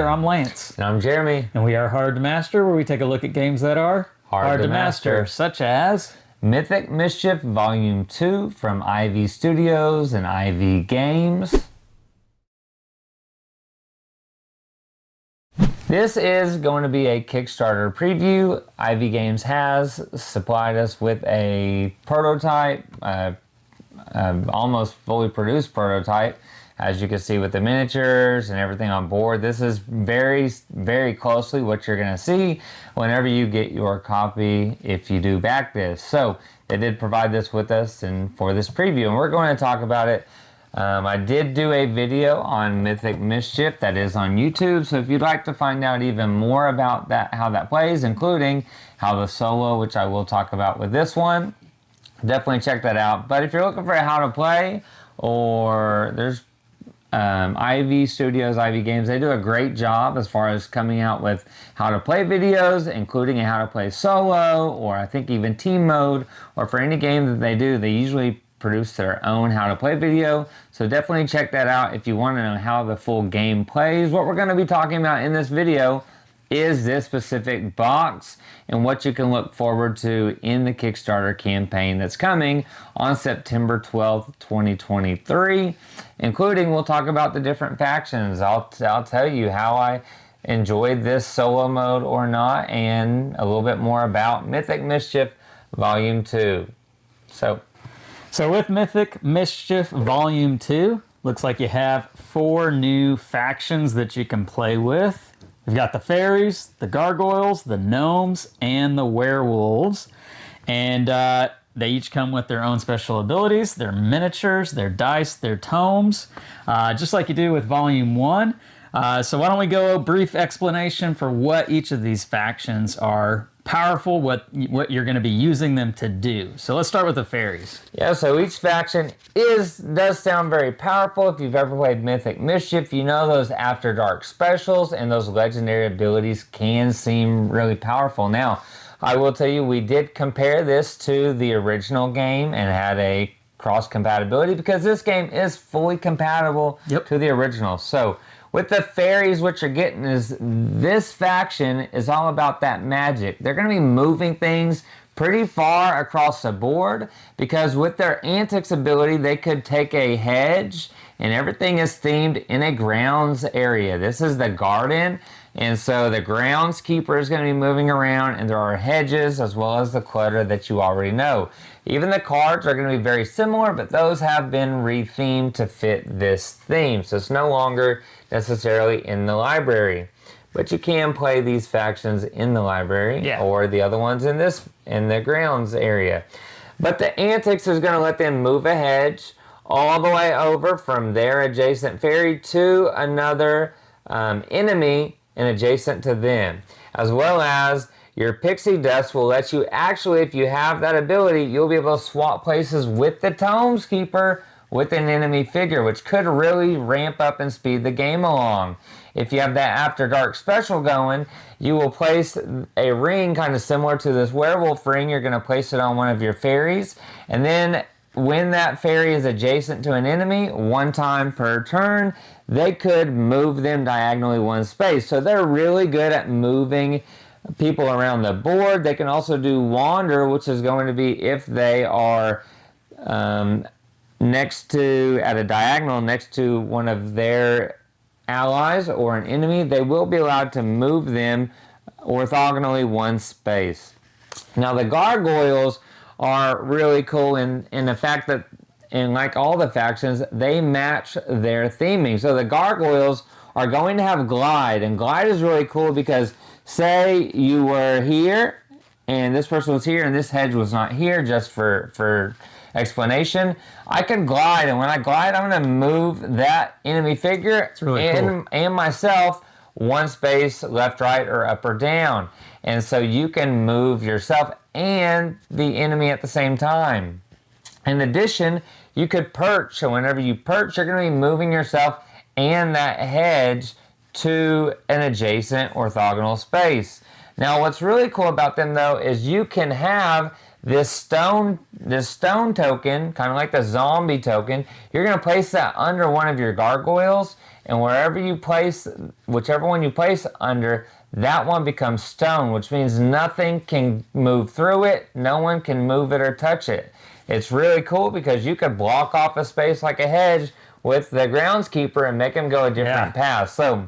I'm Lance. And I'm Jeremy. And we are Hard to Master, where we take a look at games that are hard to master, such as Mythic Mischief Volume 2 from Ivy Studios and Ivy Games. This is going to be a Kickstarter preview. Ivy Games has supplied us with a prototype, almost fully produced prototype, as you can see with the miniatures and everything on board. This is very, very closely what you're going to see whenever you get your copy, if you do back this. So they did provide this with us and for this preview, and we're going to talk about it. I did do a video on Mythic Mischief that is on YouTube, so if you'd like to find out even more about that, how that plays, including how the solo, which I will talk about with this one, definitely check that out. But if you're looking for how to play, or there's Ivy Studios, Ivy Games, they do a great job as far as coming out with how to play videos, including how to play solo, or I think even team mode, or for any game that they do, they usually produce their own how to play video. So definitely check that out if you want to know how the full game plays. What we're going to be talking about in this video is this specific box and what you can look forward to in the Kickstarter campaign that's coming on September 12th, 2023, including we'll talk about the different factions. I'll tell you how I enjoyed this solo mode or not, and a little bit more about Mythic Mischief Volume 2. So with Mythic Mischief Volume 2, looks like you have 4 new factions that you can play with. We've got the Fairies, the Gargoyles, the Gnomes, and the Werewolves. And they each come with their own special abilities, their miniatures, their dice, their tomes, just like you do with Volume 1. So why don't we go a brief explanation for what each of these factions are powerful, what you're going to be using them to do. So let's start with the Fairies. Yeah, so each faction does sound very powerful. If you've ever played Mythic Mischief, you know those After Dark specials and those legendary abilities can seem really powerful. Now, I will tell you, we did compare this to the original game and had a cross compatibility because this game is fully compatible to the original. So with the Fairies, what you're getting is this faction is all about that magic. They're going to be moving things pretty far across the board because with their Antics ability, they could take a hedge, and everything is themed in a grounds area. This is the garden, and so the groundskeeper is going to be moving around, and there are hedges as well as the clutter that you already know. Even the cards are going to be very similar, but those have been rethemed to fit this theme, so it's no longer necessarily in the library. But you can play these factions in the library or the other ones in the grounds area. But the Antics is going to let them move a hedge all the way over from their adjacent fairy to another enemy and adjacent to them. As well as your Pixie Dust will let you actually, if you have that ability, you'll be able to swap places with the Tomes Keeper with an enemy figure, which could really ramp up and speed the game along. If you have that After Dark special going, you will place a ring kind of similar to this werewolf ring. You're going to place it on one of your fairies, and then when that fairy is adjacent to an enemy, one time per turn, they could move them diagonally one space. So they're really good at moving people around the board. They can also do Wander, which is going to be if they are next to, at a diagonal next to one of their allies or an enemy, they will be allowed to move them orthogonally one space. Now the Gargoyles are really cool in the fact that, and like all the factions, they match their theming. So the Gargoyles are going to have Glide, and Glide is really cool because say you were here and this person was here and this hedge was not here, just for explanation, I can glide, and when I glide, I'm going to move that enemy figure and myself one space left, right, or up or down. And so you can move yourself and the enemy at the same time. In addition, you could perch. So whenever you perch, you're going to be moving yourself and that hedge to an adjacent orthogonal space. Now, what's really cool about them, though, is you can have this stone token, kind of like the zombie token. You're going to place that under one of your gargoyles, and wherever you place, whichever one you place under, that one becomes stone, which means nothing can move through it, no one can move it or touch it. It's really cool because you could block off a space like a hedge with the groundskeeper and make him go a different path. So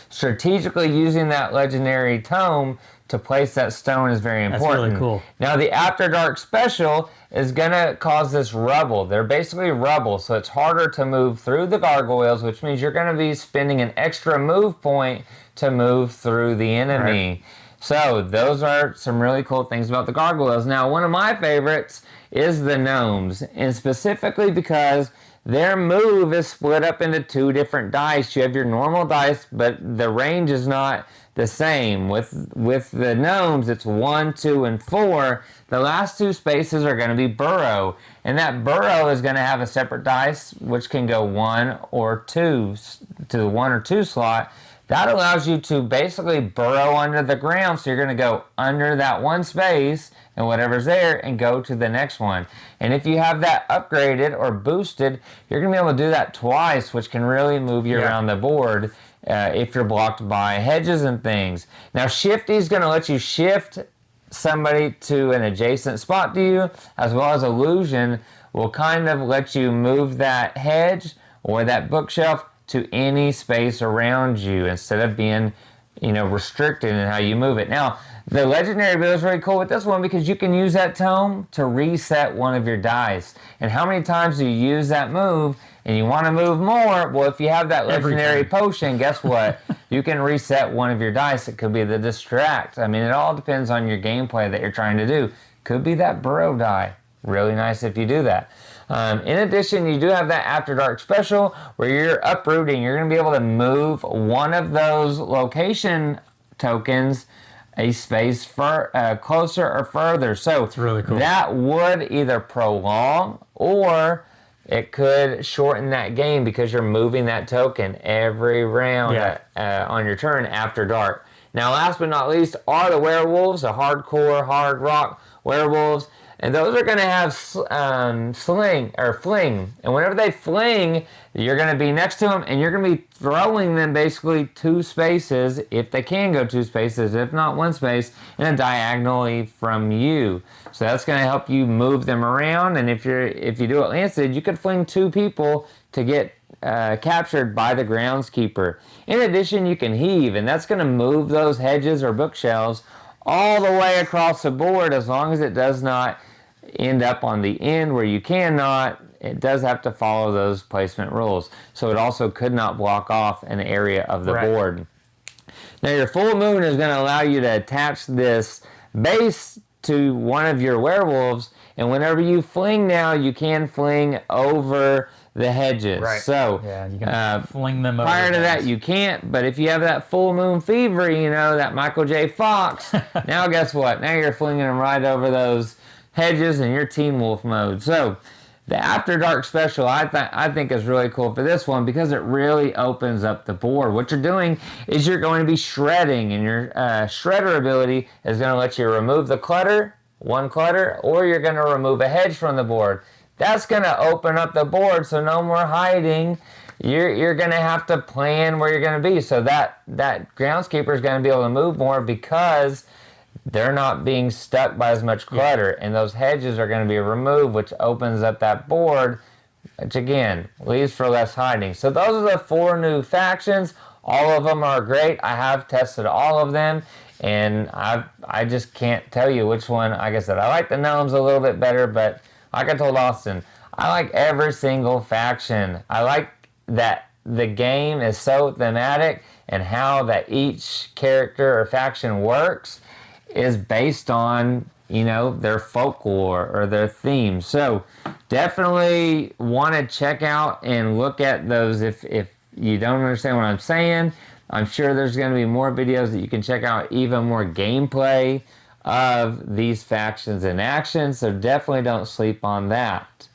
strategically using that legendary tome to place that stone is very important. That's really cool. Now the After Dark special is going to cause this rubble. They're basically rubble, so it's harder to move through the gargoyles, which means you're going to be spending an extra move point to move through the enemy. Right. So those are some really cool things about the gargoyles. Now one of my favorites is the gnomes, and specifically because their move is split up into 2 different dice. You have your normal dice, but the range is not the same. With the gnomes, it's 1, 2, and 4. The last 2 spaces are going to be burrow, and that burrow is going to have a separate dice, which can go 1 or 2 to the 1 or 2 slot. That allows you to basically burrow under the ground, so you're going to go under that one space and whatever's there and go to the next one. And if you have that upgraded or boosted, you're going to be able to do that twice, which can really move you around the board if you're blocked by hedges and things. Now Shifty is going to let you shift somebody to an adjacent spot to you, as well as Illusion will kind of let you move that hedge or that bookshelf to any space around you instead of being, restricted in how you move it. Now, the legendary ability is really cool with this one because you can use that tome to reset one of your dice. And how many times do you use that move and you want to move more? Well, if you have that legendary potion, guess what? You can reset one of your dice. It could be the distract. I mean, it all depends on your gameplay that you're trying to do. Could be that burrow die. Really nice if you do that. In addition, you do have that After Dark special where you're uprooting. You're going to be able to move one of those location tokens a space closer or further. So it's really cool. That would either prolong or it could shorten that game because you're moving that token every round on your turn after dark. Now, last but not least are the werewolves, the hardcore, hard rock werewolves. And those are going to have fling. And whenever they fling, you're going to be next to them and you're going to be throwing them basically 2 spaces, if they can go 2 spaces, if not 1 space, and diagonally from you. So that's going to help you move them around. And if you do it lancet, you could fling 2 people to get captured by the groundskeeper. In addition, you can heave, and that's going to move those hedges or bookshelves all the way across the board, as long as it does not end up on the end where you cannot. It does have to follow those placement rules. So it also could not block off an area of the board. Now your full moon is going to allow you to attach this base to one of your werewolves, and whenever you fling now, you can fling over the hedges. Right. So you can fling them over. Prior to that, you can't. But if you have that full moon fever, that Michael J. Fox, now guess what? Now you're flinging them right over those hedges in your Teen Wolf mode. So the After Dark special, I think is really cool for this one because it really opens up the board. What you're doing is you're going to be shredding, and your shredder ability is going to let you remove the clutter, or you're going to remove a hedge from the board. That's going to open up the board, so no more hiding. You're going to have to plan where you're going to be. So that groundskeeper is going to be able to move more because they're not being stuck by as much clutter. And those hedges are going to be removed, which opens up that board, which again, leaves for less hiding. So those are the 4 new factions. All of them are great. I have tested all of them. And I just can't tell you which one. Like I said, I like the gnomes a little bit better, but like I told Austin, I like every single faction. I like that the game is so thematic and how that each character or faction works is based on, their folklore or their theme. So definitely want to check out and look at those if you don't understand what I'm saying. I'm sure there's going to be more videos that you can check out, even more gameplay of these factions in action, so definitely don't sleep on that.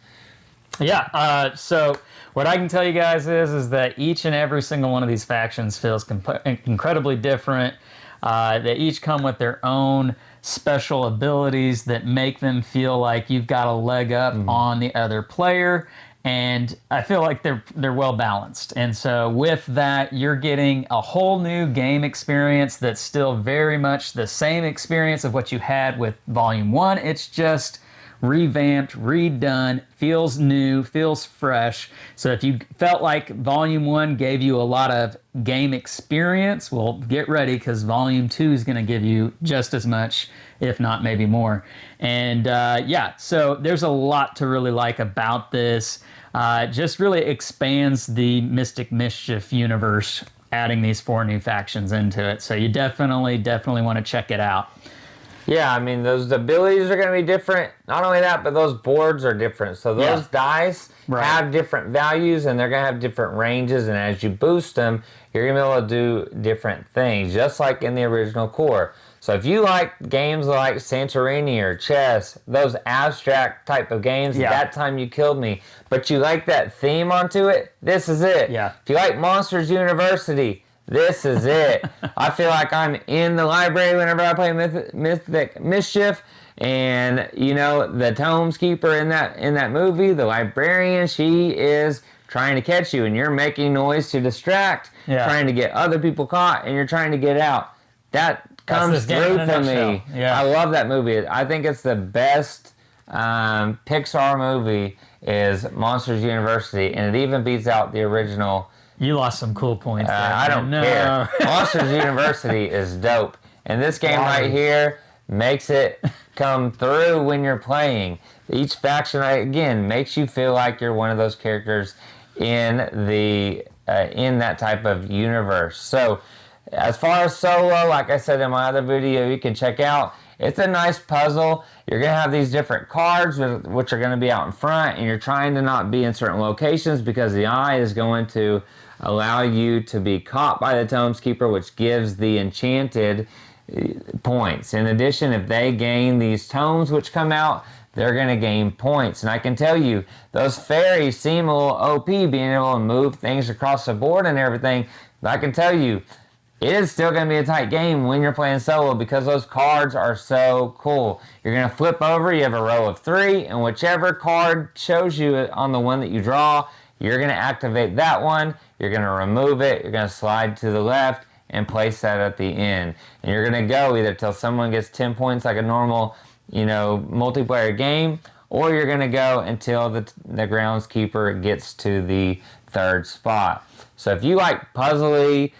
So what I can tell you guys is that each and every single one of these factions feels incredibly different. They each come with their own special abilities that make them feel like you've got a leg up on the other player. and I feel like they're well balanced. And so with that, you're getting a whole new game experience that's still very much the same experience of what you had with Volume 1. It's just revamped, redone, feels new, feels fresh. So if you felt like Volume 1 gave you a lot of game experience, well, get ready, because Volume 2 is going to give you just as much, if not maybe more. And yeah, so there's a lot to really like about this. Just really expands the Mythic Mischief universe, adding these 4 new factions into it. So you definitely want to check it out. Yeah, I mean, those abilities are going to be different. Not only that, but those boards are different. So those dice have different values, and they're going to have different ranges. And as you boost them, you're going to be able to do different things, just like in the original core. So if you like games like Santorini or chess, those abstract type of games, That Time You Killed Me, but you like that theme onto it, this is it. Yeah. If you like Monsters University, this is it. I feel like I'm in the library whenever I play Mythic Mischief, and you know, the Tomes Keeper in that movie, the librarian, she is trying to catch you, and you're making noise to distract, trying to get other people caught, and you're trying to get out. That comes through for me. I love that movie. I think it's the best Pixar movie is Monsters University, and it even beats out the original. You lost some cool points there. I don't care. Monsters University is dope. And this game right here makes it come through when you're playing. Each faction, again, makes you feel like you're one of those characters in that type of universe. So as far as solo, like I said in my other video, you can check out, it's a nice puzzle. You're going to have these different cards, which are going to be out in front, and you're trying to not be in certain locations because the eye is going to allow you to be caught by the Tomes Keeper, which gives the enchanted points. In addition, if they gain these tomes which come out, they're going to gain points. And I can tell you, those fairies seem a little OP, being able to move things across the board and everything. But I can tell you, it is still going to be a tight game when you're playing solo because those cards are so cool. You're going to flip over, you have a row of 3, and whichever card shows you on the one that you draw, you're going to activate that one, you're going to remove it, you're going to slide to the left and place that at the end. And you're going to go either till someone gets 10 points like a normal, multiplayer game, or you're going to go until the groundskeeper gets to the 3rd spot. So if you like puzzly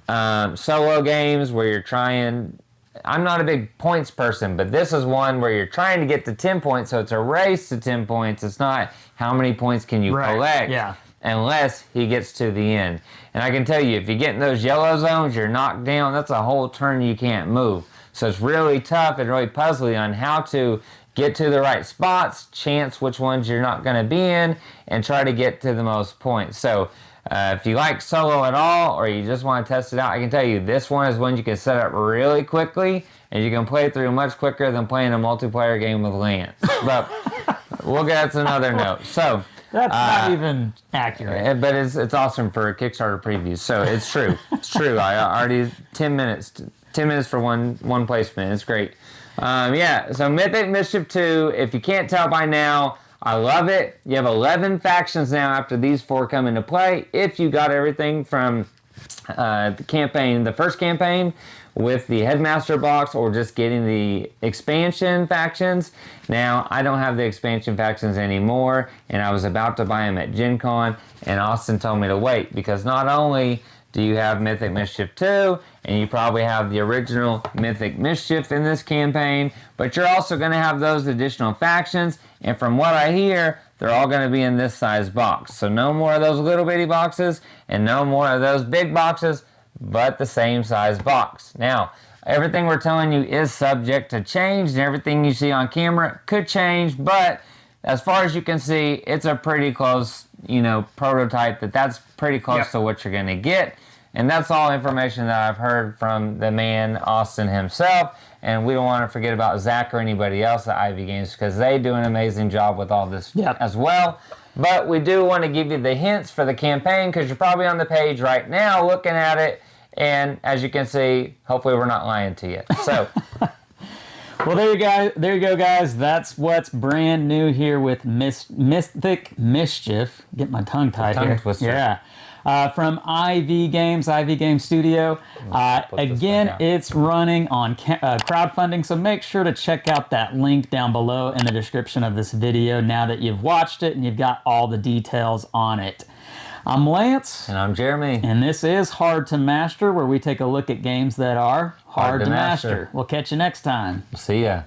solo games where you're trying, I'm not a big points person, but this is one where you're trying to get to 10 points, so it's a race to 10 points. It's not how many points can you collect unless he gets to the end. And I can tell you, if you get in those yellow zones, you're knocked down, that's a whole turn you can't move. So it's really tough and really puzzly on how to get to the right spots, chance which ones you're not going to be in, and try to get to the most points. So if you like solo at all, or you just want to test it out, I can tell you this one is one you can set up really quickly, and you can play through much quicker than playing a multiplayer game with Lance. But we'll get to another note. So that's not even accurate. But it's awesome for Kickstarter previews. So it's true. It's true. I already 10 minutes for one placement. It's great. So Mythic Mischief 2, if you can't tell by now, I love it. You have 11 factions now after these 4 come into play. If you got everything from the first campaign with the Headmaster box, or just getting the expansion factions. Now, I don't have the expansion factions anymore, and I was about to buy them at Gen Con, and Austin told me to wait, because not only do you have Mythic Mischief 2, and you probably have the original Mythic Mischief in this campaign, but you're also going to have those additional factions, and from what I hear, they're all going to be in this size box. So no more of those little bitty boxes, and no more of those big boxes, but the same size box. Now, everything we're telling you is subject to change, and everything you see on camera could change, but as far as you can see, it's a pretty close, prototype that's pretty close to what you're going to get. And that's all information that I've heard from the man, Austin himself. And we don't want to forget about Zach or anybody else at Ivy Games, because they do an amazing job with all this as well. But we do want to give you the hints for the campaign, because you're probably on the page right now looking at it. And as you can see, hopefully we're not lying to you. So, Well, there you go, guys. That's what's brand new here with Mythic Mischief. Get my tongue tied tongue here. twister. Yeah. From IV Game Studio. Again, it's running on crowdfunding, so make sure to check out that link down below in the description of this video now that you've watched it and you've got all the details on it. I'm Lance. And I'm Jeremy. And this is Hard to Master, where we take a look at games that are hard to master. We'll catch you next time. See ya.